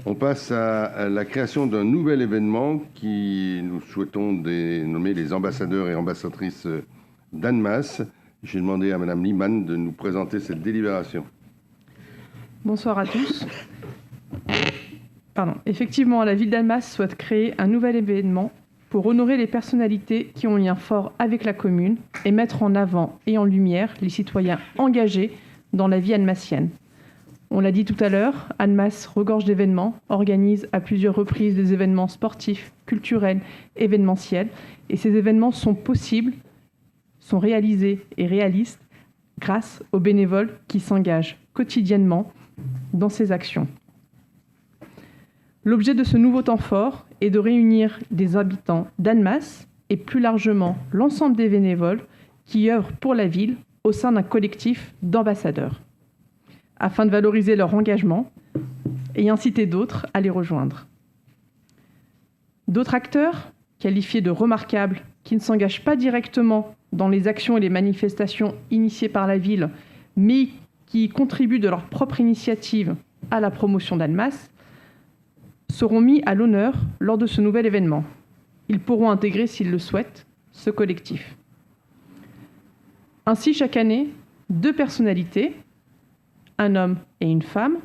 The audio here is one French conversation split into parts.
On passe à la création d'un nouvel événement qui nous souhaitons nommer les ambassadeurs et ambassadrices d'Annemasse. J'ai demandé à Madame Liman de nous présenter cette délibération. Bonsoir à tous. Effectivement, la ville d'Annemasse souhaite créer un nouvel événement pour honorer les personnalités qui ont un lien fort avec la commune et mettre en avant et en lumière les citoyens engagés dans la vie annemassienne. On l'a dit tout à l'heure, Annemasse regorge d'événements, organise à plusieurs reprises des événements sportifs, culturels, événementiels. Et ces événements sont possibles, sont réalisés et réalistes grâce aux bénévoles qui s'engagent quotidiennement dans ces actions. L'objet de ce nouveau temps fort est de réunir des habitants d'Annemasse et plus largement l'ensemble des bénévoles qui œuvrent pour la ville au sein d'un collectif d'ambassadeurs, afin de valoriser leur engagement et inciter d'autres à les rejoindre. D'autres acteurs, qualifiés de remarquables, qui ne s'engagent pas directement dans les actions et les manifestations initiées par la ville, mais qui contribuent de leur propre initiative à la promotion d'Annemasse, seront mis à l'honneur lors de ce nouvel événement. Ils pourront intégrer, s'ils le souhaitent, ce collectif. Ainsi, chaque année, 2 personnalités, un homme et une femme,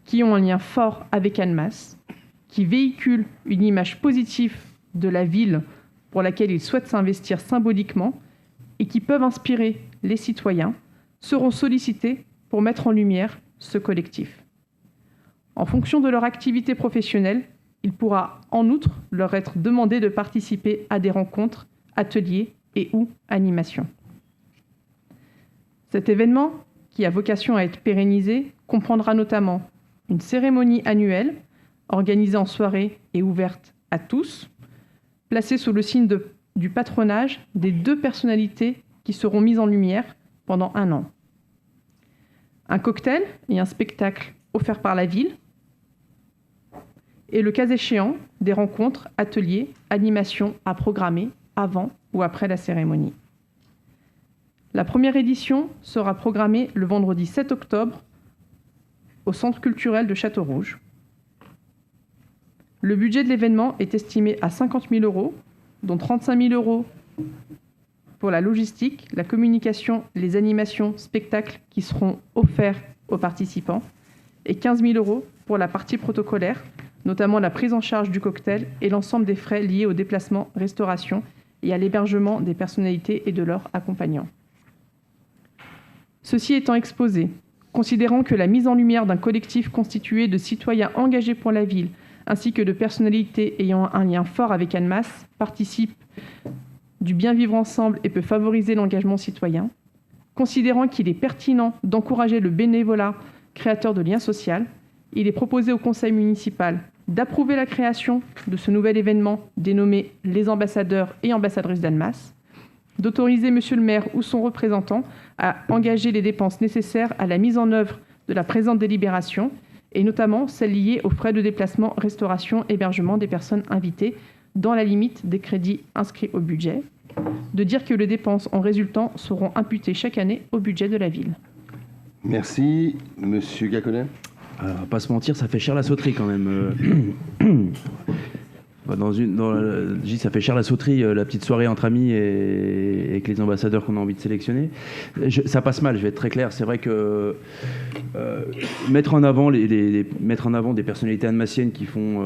qui ont un lien fort avec Annemasse, qui véhiculent une image positive de la ville pour laquelle ils souhaitent s'investir symboliquement et qui peuvent inspirer les citoyens, seront sollicités pour mettre en lumière ce collectif. En fonction de leur activité professionnelle, il pourra en outre leur être demandé de participer à des rencontres, ateliers et ou animations. Cet événement, qui a vocation à être pérennisé, comprendra notamment une cérémonie annuelle organisée en soirée et ouverte à tous, placée sous le signe du patronage des 2 personnalités qui seront mises en lumière pendant 1 an. Un cocktail et un spectacle offerts par la ville, et le cas échéant, des rencontres, ateliers, animations à programmer avant ou après la cérémonie. La première édition sera programmée le vendredi 7 octobre au Centre culturel de Châteaurouge. Le budget de l'événement est estimé à 50 000 €, dont 35 000 € pour la logistique, la communication, les animations, spectacles qui seront offerts aux participants, et 15 000 € pour la partie protocolaire, notamment la prise en charge du cocktail et l'ensemble des frais liés au déplacement, restauration et à l'hébergement des personnalités et de leurs accompagnants. Ceci étant exposé, considérant que la mise en lumière d'un collectif constitué de citoyens engagés pour la ville, ainsi que de personnalités ayant un lien fort avec Annemasse, participe du bien vivre ensemble et peut favoriser l'engagement citoyen, considérant qu'il est pertinent d'encourager le bénévolat créateur de liens sociaux, il est proposé au conseil municipal d'approuver la création de ce nouvel événement dénommé les ambassadeurs et ambassadrices d'Annemasse, d'autoriser monsieur le maire ou son représentant à engager les dépenses nécessaires à la mise en œuvre de la présente délibération, et notamment celles liées aux frais de déplacement, restauration, hébergement des personnes invitées, dans la limite des crédits inscrits au budget, de dire que les dépenses en résultant seront imputées chaque année au budget de la ville. Merci. Monsieur Gaconet. Alors, pas se mentir, ça fait cher la sauterie quand même. Ça fait cher la sauterie, la petite soirée entre amis et avec les ambassadeurs qu'on a envie de sélectionner. Ça passe mal, je vais être très clair. C'est vrai que mettre en avant des personnalités annemassiennes qui font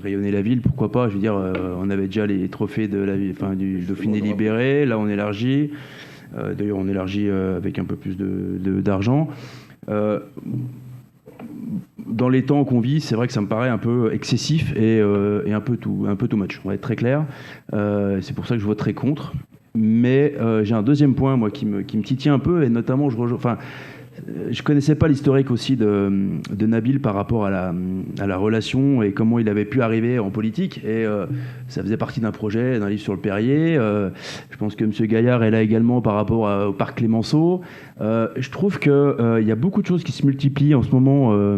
rayonner la ville, pourquoi pas. Je veux dire, on avait déjà les trophées du Dauphiné libéré. Là, on élargit. D'ailleurs, on élargit avec un peu plus d'argent. Dans les temps qu'on vit, c'est vrai que ça me paraît un peu excessif et un peu too much. On va être très clair. C'est pour ça que je voterai contre. Mais j'ai un deuxième point, moi, qui me titille un peu, et notamment, je connaissais pas l'historique aussi de Nabil par rapport à la relation et comment il avait pu arriver en politique. Et ça faisait partie d'un projet, d'un livre sur le Perrier. Je pense que M. Gaillard est là également par rapport au parc Clémenceau. Je trouve qu'il y a beaucoup de choses qui se multiplient en ce moment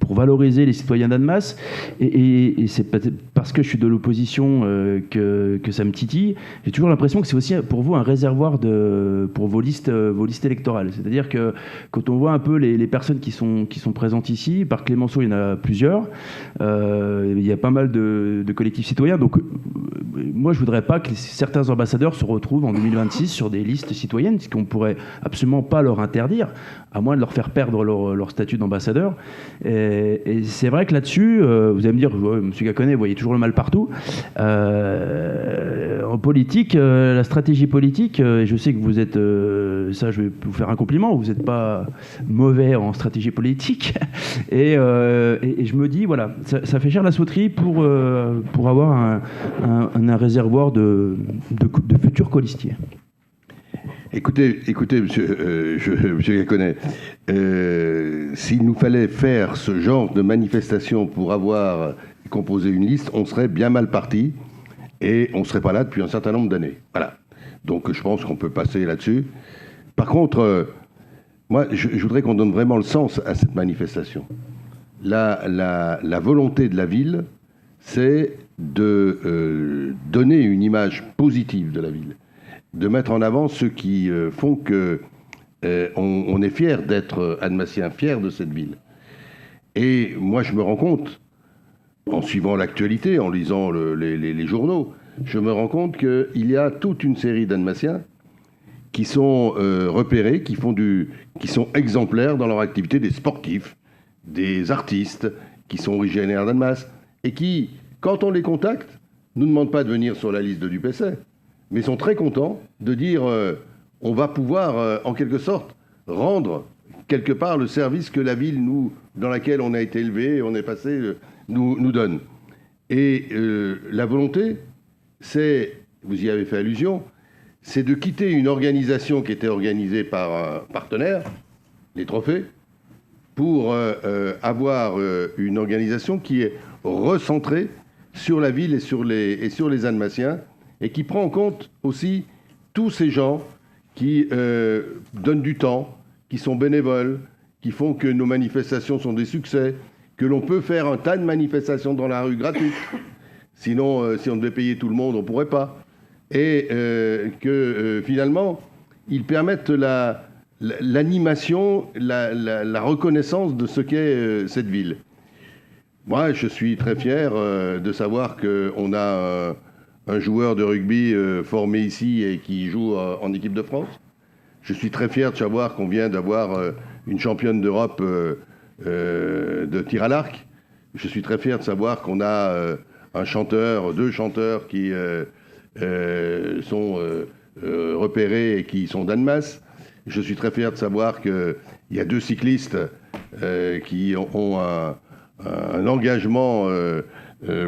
pour pour valoriser les citoyens d'Annemasse. Et c'est parce que je suis de l'opposition que ça me titille. J'ai toujours l'impression que c'est aussi pour vous un réservoir pour vos listes électorales. C'est-à-dire que quand on voit un peu les personnes qui sont présentes ici, par Clémenceau, il y en a plusieurs. Il y a pas mal de collectifs citoyens. Donc, moi, je voudrais pas que certains ambassadeurs se retrouvent en 2026 sur des listes citoyennes, ce qu'on pourrait absolument pas leur interdire, à moins de leur faire perdre leur statut d'ambassadeur. Et c'est vrai que là-dessus, vous allez me dire, monsieur Gacquonet, vous voyez toujours le mal partout. En politique, la stratégie politique, et je sais que vous êtes, ça je vais vous faire un compliment, vous n'êtes pas mauvais en stratégie politique. Et je me dis, voilà, ça fait cher la sauterie pour avoir un réservoir de futurs colistiers. Écoutez, monsieur Gacquonet, s'il nous fallait faire ce genre de manifestation pour avoir composé une liste, on serait bien mal parti et on ne serait pas là depuis un certain nombre d'années. Voilà. Donc je pense qu'on peut passer là-dessus. Par contre, moi, je voudrais qu'on donne vraiment le sens à cette manifestation. La volonté de la ville, c'est de donner une image positive de la ville, de mettre en avant ceux qui font que on est fier d'être Annemassien, fier de cette ville. Et moi, je me rends compte, en suivant l'actualité, en lisant les journaux, je me rends compte qu'il y a toute une série d'Annemassiens qui sont repérés, qui sont exemplaires dans leur activité, des sportifs, des artistes, qui sont originaires d'Annemasse, et qui, quand on les contacte, nous demandent pas de venir sur la liste de l'UPC, mais sont très contents de dire on va pouvoir, en quelque sorte, rendre quelque part le service que la ville, dans laquelle on a été élevé, on est passé, nous donne. Et la volonté, c'est, vous y avez fait allusion, c'est de quitter une organisation qui était organisée par un partenaire, les trophées, pour avoir une organisation qui est recentrée sur la ville et sur les Annemassiens, et qui prend en compte aussi tous ces gens qui donnent du temps, qui sont bénévoles, qui font que nos manifestations sont des succès, que l'on peut faire un tas de manifestations dans la rue gratuites. Sinon, si on devait payer tout le monde, on ne pourrait pas. Et que finalement, ils permettent l'animation, la reconnaissance de ce qu'est cette ville. Moi, je suis très fier de savoir qu'on a un joueur de rugby formé ici et qui joue en équipe de France. Je suis très fier de savoir qu'on vient d'avoir une championne d'Europe de tir à l'arc. Je suis très fier de savoir qu'on a deux chanteurs qui sont repérés et qui sont d'Annemasse. Je suis très fier de savoir qu'il y a 2 cyclistes qui ont un engagement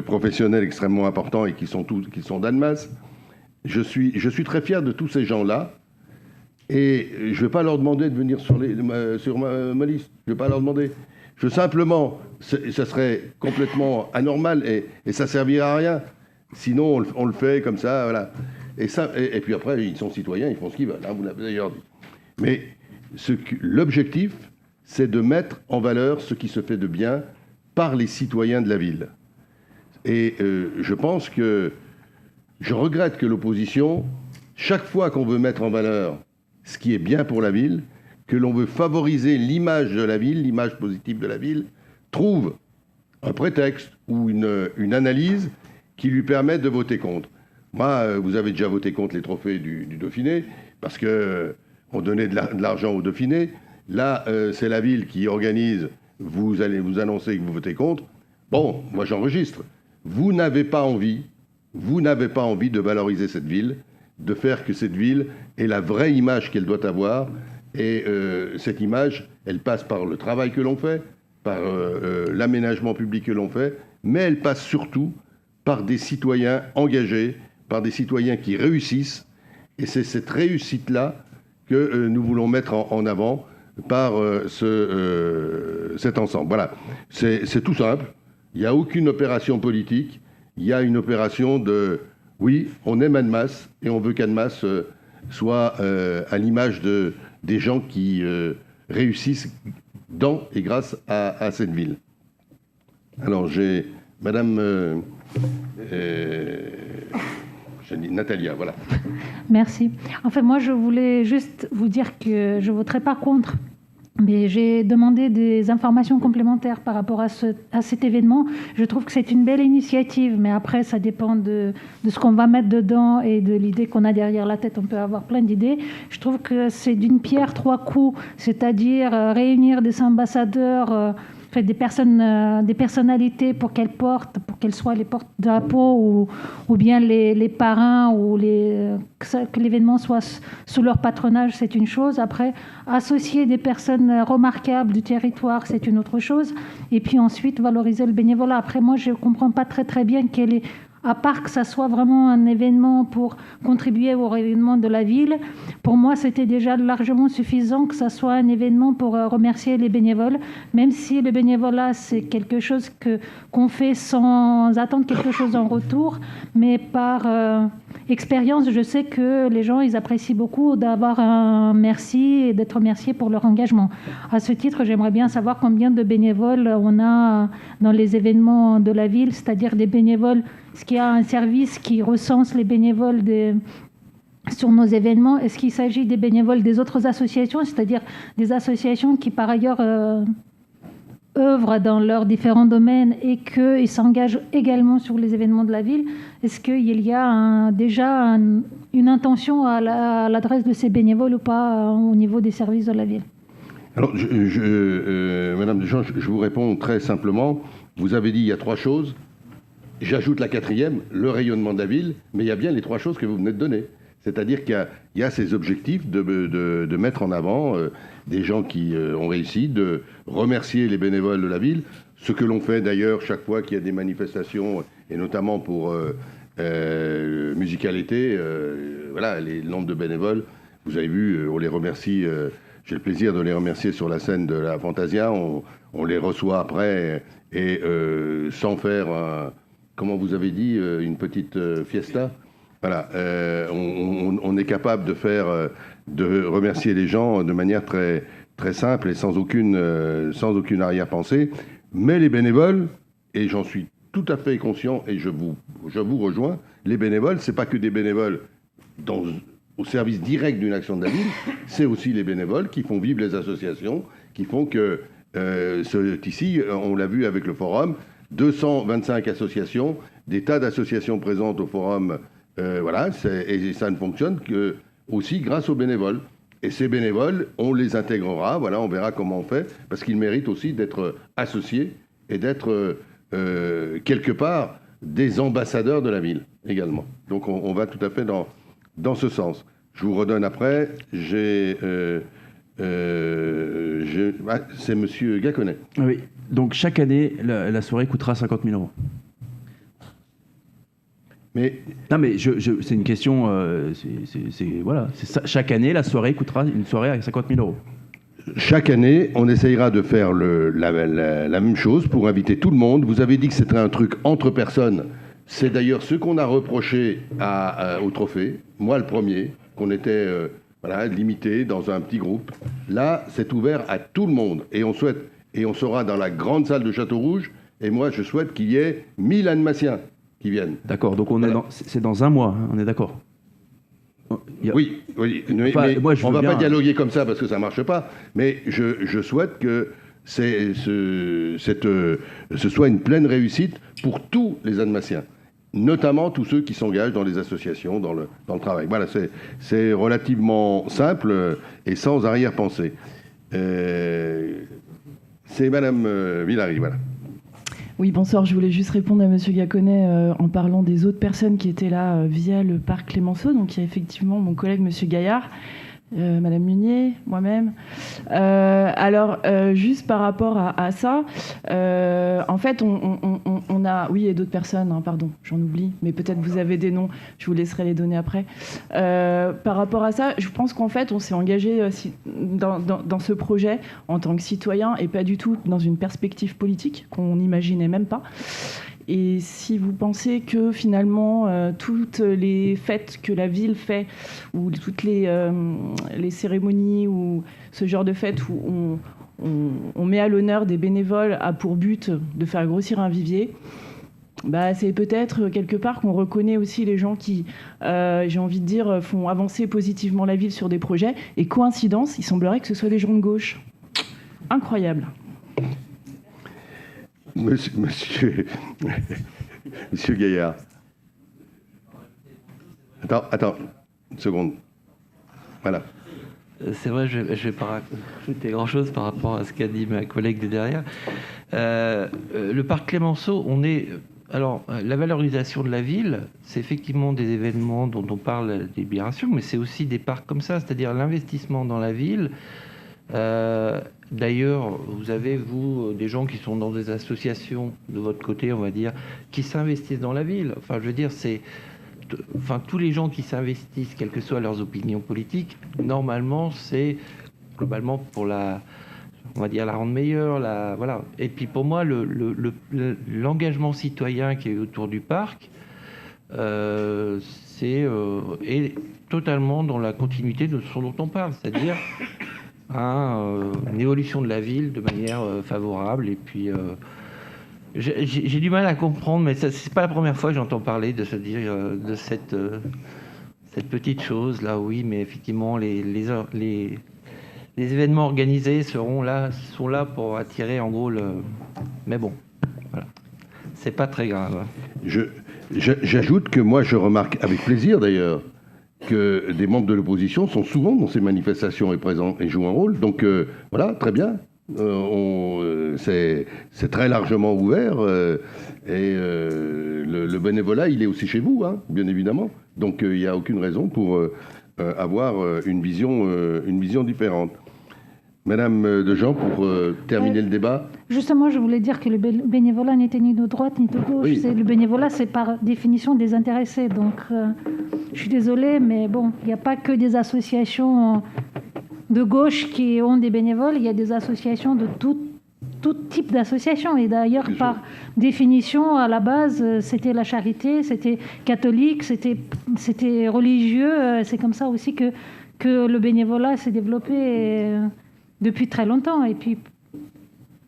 professionnel extrêmement important et qui sont d'Annemasse. Je suis très fier de tous ces gens-là. Et je ne vais pas leur demander de venir sur ma liste. Je ne vais pas leur demander. Simplement, ça serait complètement anormal et ça ne servira à rien. Sinon, on le fait comme ça, voilà. Et puis après, ils sont citoyens, ils font ce qu'ils veulent. Hein, vous l'avez d'ailleurs dit. Mais l'objectif, c'est de mettre en valeur ce qui se fait de bien par les citoyens de la ville. Et je pense que je regrette que l'opposition, chaque fois qu'on veut mettre en valeur ce qui est bien pour la ville, que l'on veut favoriser l'image de la ville, l'image positive de la ville, trouve un prétexte ou une analyse qui lui permette de voter contre. Moi, vous avez déjà voté contre les trophées du Dauphiné, parce qu'on donnait de l'argent au Dauphiné. Là, c'est la ville qui organise, vous allez vous annoncer que vous votez contre. Bon, moi j'enregistre. Vous n'avez pas envie de valoriser cette ville, de faire que cette ville ait la vraie image qu'elle doit avoir. Et cette image, elle passe par le travail que l'on fait, par l'aménagement public que l'on fait, mais elle passe surtout par des citoyens engagés, par des citoyens qui réussissent. Et c'est cette réussite-là que nous voulons mettre en avant par cet ensemble. Voilà, c'est tout simple. Il n'y a aucune opération politique. Il y a une opération de... Oui, on aime Annemasse et on veut qu'Annemasse soit à l'image des gens qui réussissent dans et grâce à cette ville. Alors, j'ai Madame j'ai dit Natalia, voilà. Merci. En fait, moi, je voulais juste vous dire que je ne voterai pas contre, mais j'ai demandé des informations complémentaires par rapport à cet événement. Je trouve que c'est une belle initiative, mais après, ça dépend de ce qu'on va mettre dedans et de l'idée qu'on a derrière la tête. On peut avoir plein d'idées. Je trouve que c'est d'une pierre trois coups, c'est-à-dire réunir des ambassadeurs, des personnalités pour qu'elles soient les porte-drapeaux ou bien les parrains, ou que l'événement soit sous leur patronage, c'est une chose. Après, associer des personnes remarquables du territoire, c'est une autre chose. Et puis ensuite, valoriser le bénévolat. Après, moi, je ne comprends pas très bien à part que ça soit vraiment un événement pour contribuer au rayonnement de la ville. Pour moi, c'était déjà largement suffisant que ça soit un événement pour remercier les bénévoles, même si le bénévolat, c'est quelque chose qu'on fait sans attendre quelque chose en retour. Mais par expérience, je sais que les gens, ils apprécient beaucoup d'avoir un merci et d'être remerciés pour leur engagement. À ce titre, j'aimerais bien savoir combien de bénévoles on a dans les événements de la ville, c'est-à-dire des bénévoles. Est-ce qu'il y a un service qui recense les bénévoles sur nos événements? Est-ce qu'il s'agit des bénévoles des autres associations, c'est-à-dire des associations qui, par ailleurs, œuvrent dans leurs différents domaines et qu'ils s'engagent également sur les événements de la ville? Est-ce qu'il y a déjà une intention à l'adresse de ces bénévoles ou pas au niveau des services de la ville? Alors, Madame Deschamps, je vous réponds très simplement. Vous avez dit il y a trois choses. J'ajoute la quatrième, le rayonnement de la ville, mais il y a bien les trois choses que vous venez de donner. C'est-à-dire qu'il y a ces objectifs de mettre en avant des gens qui ont réussi, de remercier les bénévoles de la ville, ce que l'on fait d'ailleurs chaque fois qu'il y a des manifestations, et notamment pour Musicalité, voilà, les nombres de bénévoles, vous avez vu, on les remercie, j'ai le plaisir de les remercier sur la scène de la Fantasia, on les reçoit après, et sans faire... comment vous avez dit, une petite fiesta. Voilà, on est capable de remercier les gens de manière très, très simple et sans aucune arrière-pensée. Mais les bénévoles, et j'en suis tout à fait conscient, et je vous rejoins, les bénévoles, c'est pas que des bénévoles au service direct d'une action de la ville, c'est aussi les bénévoles qui font vivre les associations, qui font que ici, on l'a vu avec le forum, 225 associations, des tas d'associations présentes au forum, voilà, et ça ne fonctionne que aussi grâce aux bénévoles. Et ces bénévoles, on les intégrera, voilà, on verra comment on fait, parce qu'ils méritent aussi d'être associés et d'être quelque part des ambassadeurs de la ville également. Donc on va tout à fait dans ce sens. Je vous redonne après, c'est Monsieur Gaconnet. Oui. Donc chaque année, la soirée coûtera 50 000 €. Mais non, mais c'est une question. Voilà. Chaque année, la soirée coûtera une soirée à 50 000 €. Chaque année, on essayera de faire la même chose pour inviter tout le monde. Vous avez dit que c'était un truc entre personnes. C'est d'ailleurs ce qu'on a reproché au trophée. Moi, le premier, qu'on était limité dans un petit groupe. Là, c'est ouvert à tout le monde. Et on sera dans la grande salle de Château-Rouge. Et moi, je souhaite qu'il y ait 1000 Annemassiens qui viennent. D'accord, donc c'est dans un mois, hein, on est d'accord. Oui. Mais moi, on ne va pas dialoguer comme ça parce que ça ne marche pas. Mais je souhaite que ce soit une pleine réussite pour tous les Annemassiens, notamment tous ceux qui s'engagent dans les associations, dans le travail. Voilà, c'est relativement simple et sans arrière-pensée. C'est Madame Villary, voilà. Oui, bonsoir. Je voulais juste répondre à Monsieur Gaconnet en parlant des autres personnes qui étaient là via le parc Clémenceau. Donc, il y a effectivement mon collègue Monsieur Gaillard, Madame Munier, moi-même. Alors, juste par rapport à ça, en fait, on a... Oui, et d'autres personnes, hein, pardon, j'en oublie, mais peut-être vous avez des noms, je vous laisserai les donner après. Par rapport à ça, je pense qu'en fait, on s'est engagé dans ce projet en tant que citoyen et pas du tout dans une perspective politique qu'on n'imaginait même pas. Et si vous pensez que finalement, toutes les fêtes que la ville fait, ou toutes les cérémonies, ou ce genre de fêtes où on met à l'honneur des bénévoles a pour but de faire grossir un vivier, c'est peut-être quelque part qu'on reconnaît aussi les gens qui, j'ai envie de dire, font avancer positivement la ville sur des projets. Et coïncidence, il semblerait que ce soit des gens de gauche. Incroyable. Monsieur Gaillard. Attends, une seconde. Voilà. C'est vrai, je ne vais pas rajouter grand-chose par rapport à ce qu'a dit ma collègue de derrière. Le parc Clémenceau, alors, la valorisation de la ville, c'est effectivement des événements dont on parle à la délibération, mais c'est aussi des parcs comme ça, c'est-à-dire l'investissement dans la ville. D'ailleurs, vous avez, des gens qui sont dans des associations, de votre côté, on va dire, qui s'investissent dans la ville. Enfin, je veux dire, tous les gens qui s'investissent, quelles que soient leurs opinions politiques, normalement, c'est globalement pour on va dire la rendre meilleure, voilà. Et puis pour moi, l'engagement citoyen qui est autour du parc, est totalement dans la continuité de ce dont on parle, c'est-à-dire une évolution de la ville de manière favorable. Et puis j'ai du mal à comprendre, mais c'est pas la première fois que j'entends parler de cette petite chose là. Oui, mais effectivement les événements organisés sont là pour attirer en gros mais bon, voilà. C'est pas très grave. J'ajoute que moi je remarque avec plaisir d'ailleurs que des membres de l'opposition sont souvent dans ces manifestations et présents et jouent un rôle. Donc voilà, très bien. C'est très largement ouvert et le bénévolat il est aussi chez vous, hein, bien évidemment. Donc il n'y a aucune raison pour avoir une vision différente. Madame Dejean, pour terminer le débat. Justement, je voulais dire que le bénévolat n'était ni de droite ni de gauche. Oui. Le bénévolat, c'est par définition désintéressé. Donc, je suis désolée, mais bon, il n'y a pas que des associations de gauche qui ont des bénévoles. Il y a des associations de tout type d'associations. Et d'ailleurs, par définition, à la base, c'était la charité, c'était catholique, c'était religieux. C'est comme ça aussi que le bénévolat s'est développé depuis très longtemps. Et puis,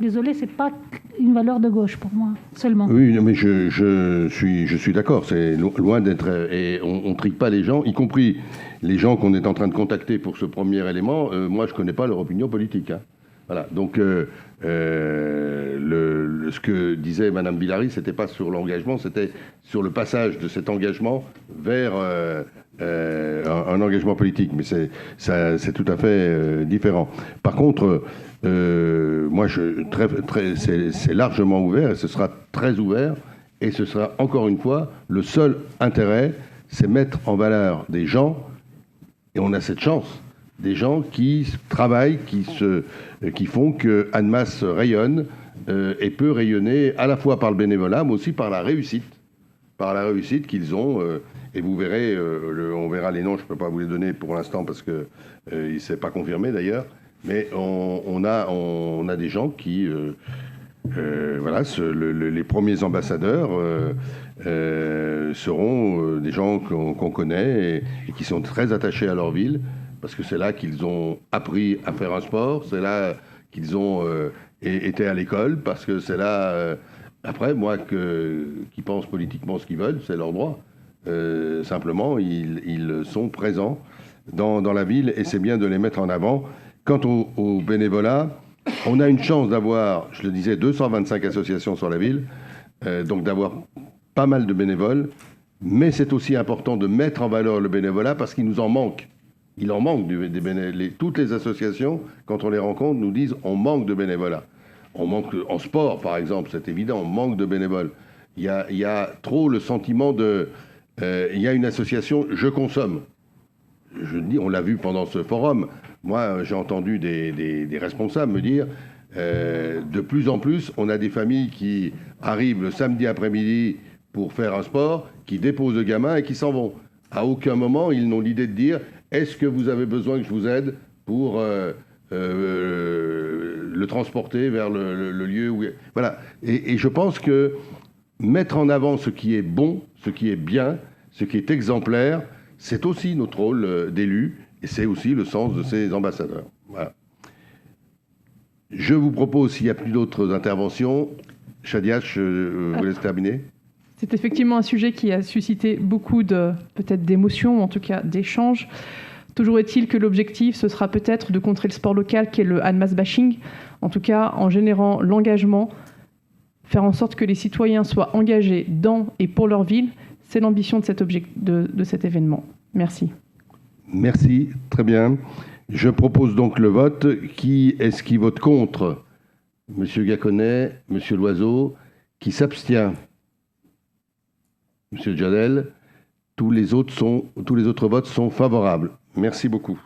désolé, c'est pas une valeur de gauche pour moi seulement. Oui, mais je suis d'accord. C'est loin d'être. Et on trique pas les gens, y compris les gens qu'on est en train de contacter pour ce premier élément. Moi, je connais pas leur opinion politique. Hein. Voilà. Donc, ce que disait Madame Billary, c'était pas sur l'engagement, c'était sur le passage de cet engagement vers un engagement politique. Mais c'est tout à fait différent. Par contre, moi, c'est largement ouvert et ce sera très ouvert. Et ce sera encore une fois le seul intérêt, c'est mettre en valeur des gens. Et on a cette chance. Des gens qui travaillent, qui font que Annemasse rayonne et peut rayonner à la fois par le bénévolat, mais aussi par la réussite qu'ils ont. Et vous verrez, on verra les noms, je ne peux pas vous les donner pour l'instant parce que il ne s'est pas confirmé d'ailleurs, mais on a des gens qui, voilà, les premiers ambassadeurs seront des gens qu'on connaît et qui sont très attachés à leur ville. Parce que c'est là qu'ils ont appris à faire un sport, c'est là qu'ils ont été à l'école, parce que c'est là... après, moi, qui pensent politiquement ce qu'ils veulent, c'est leur droit. Simplement, ils sont présents dans la ville et c'est bien de les mettre en avant. Quant au bénévolat, on a une chance d'avoir, je le disais, 225 associations sur la ville, donc d'avoir pas mal de bénévoles, mais c'est aussi important de mettre en valeur le bénévolat parce qu'il nous en manque. Il en manque des bénévoles. Toutes les associations, quand on les rencontre, nous disent on manque de bénévolat. On manque en sport, par exemple, c'est évident, on manque de bénévoles. Il y a trop le sentiment de... il y a une association « Je consomme ». Je dis, on l'a vu pendant ce forum. Moi, j'ai entendu des responsables me dire de plus en plus, on a des familles qui arrivent le samedi après-midi pour faire un sport, qui déposent le gamin et qui s'en vont. À aucun moment, ils n'ont l'idée de dire « Est-ce que vous avez besoin que je vous aide pour le transporter vers le lieu où... » Voilà. Et je pense que mettre en avant ce qui est bon, ce qui est bien, ce qui est exemplaire, c'est aussi notre rôle d'élus et c'est aussi le sens de ces ambassadeurs. Voilà. Je vous propose, s'il n'y a plus d'autres interventions, Shadia, je vous laisse terminer. C'est effectivement un sujet qui a suscité beaucoup peut-être d'émotions, ou en tout cas d'échanges. Toujours est-il que l'objectif, ce sera peut-être de contrer le sport local qui est le Annemasse bashing, en tout cas en générant l'engagement, faire en sorte que les citoyens soient engagés dans et pour leur ville. C'est l'ambition de cet événement. Merci. Merci, très bien. Je propose donc le vote. Qui est-ce qui vote contre? Monsieur Gaconnet, Monsieur Loiseau. Qui s'abstient? Monsieur Djadel. Tous les autres votes sont favorables. Merci beaucoup.